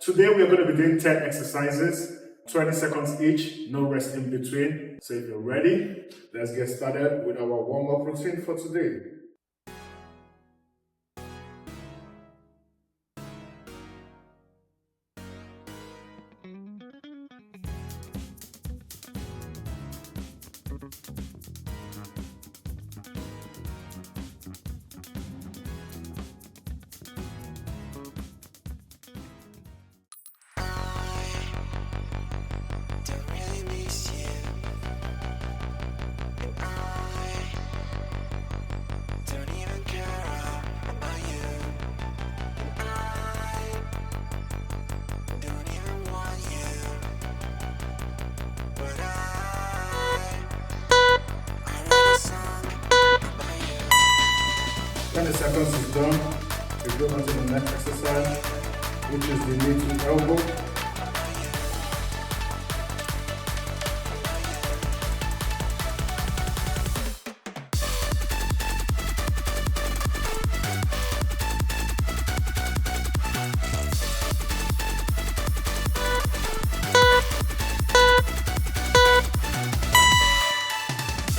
Today we are going to be doing 10 exercises, 20 seconds each, no rest in between. So if you're ready, let's get started with our warm-up routine for today. When the seconds is done, we go on to the next exercise, which is the knee to elbow.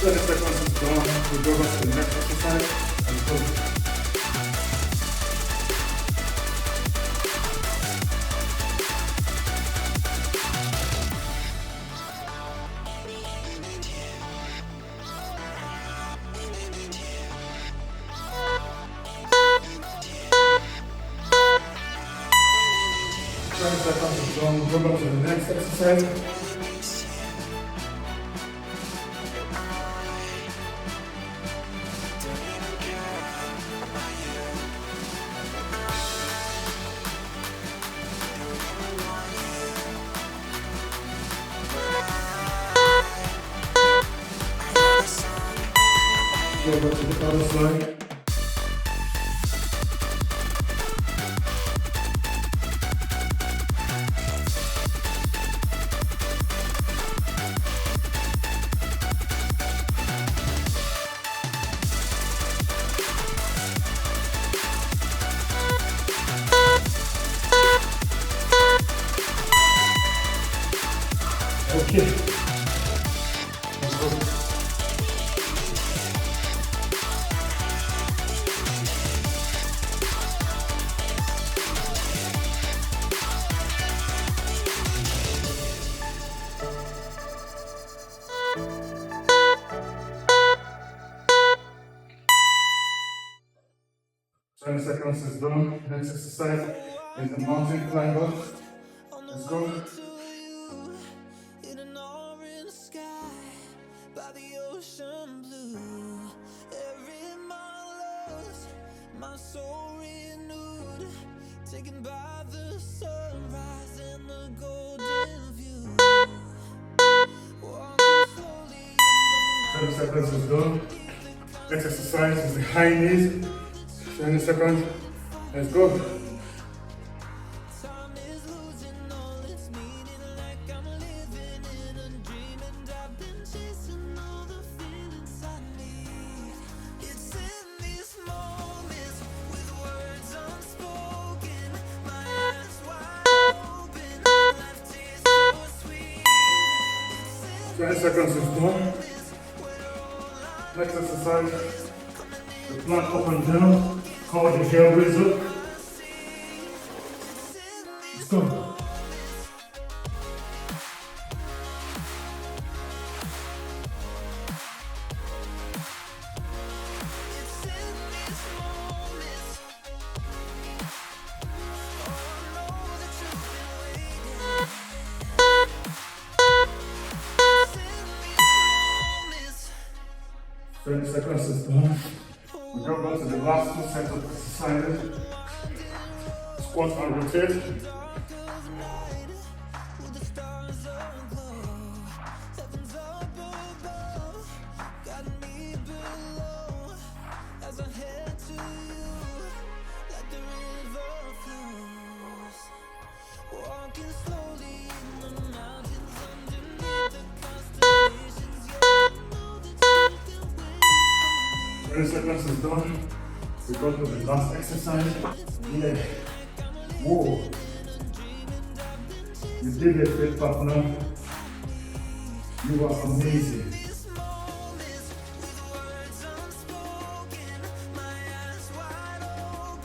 When the seconds is done, we go on to the next exercise and go. 20 seconds is done, we'll go on to the next exercise. Go back to the other side. Okay. Let's go. Twenty seconds is done. Next exercise is the mountain climber. Let's go. My soul renewed, taken by the sunrise and the golden view. Walking slowly 20 seconds is done. Next exercise is the high knees. 20 seconds. Let's go. time is losing all its meaning, like I'm living in a dream, and I've been chasing all the feelings I need. It's in these moments with words unspoken, my eyes wide open, life tastes so sweet. 20 seconds is done. Next exercise, the plank up and down, called the hell raiser. Let's go. It's 20 seconds is done. We go on to the last two sets of exercises. Squat and rotate. walking slowly in the mountains underneath the constellations. Yeah, I know that something waiting for me. 20 seconds is done. We go to the last exercise. Yeah. Whoa. You did it, fit partner. You are amazing.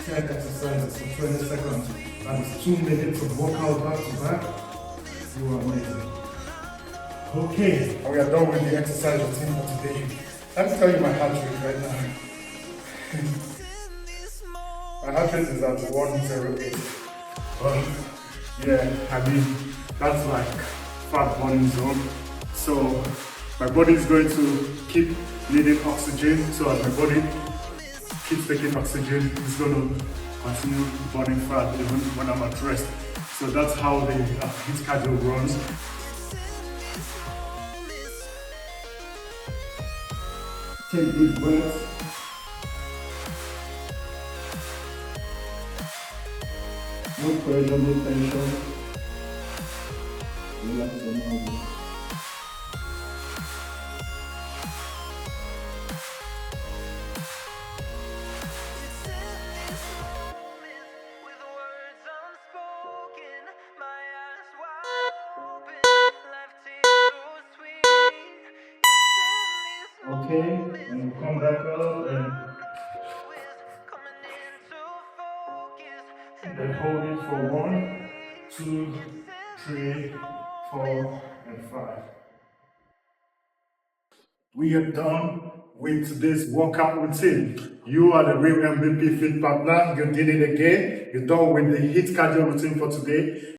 10 exercises for 20 seconds. That is 2 minutes of workout back to back. You are amazing. Okay, we are done with the exercise routine for today. Let me tell you my heart rate right now. My heart rate is at 108. Yeah, I mean, that's like fat burning zone. So my body is going to keep needing oxygen. So as my body keeps taking oxygen, it's going to continue burning fat even when I'm at rest. So that's how the HIIT cardio runs. Take deep breaths. No pressure, no tension. Relax your muscles. Okay, and we'll come back up and then hold it for 1, 2, 3, 4, and 5. We are done with today's workout routine. You are the real MVP fit partner. You did it again. You're done with the HIIT cardio routine for today.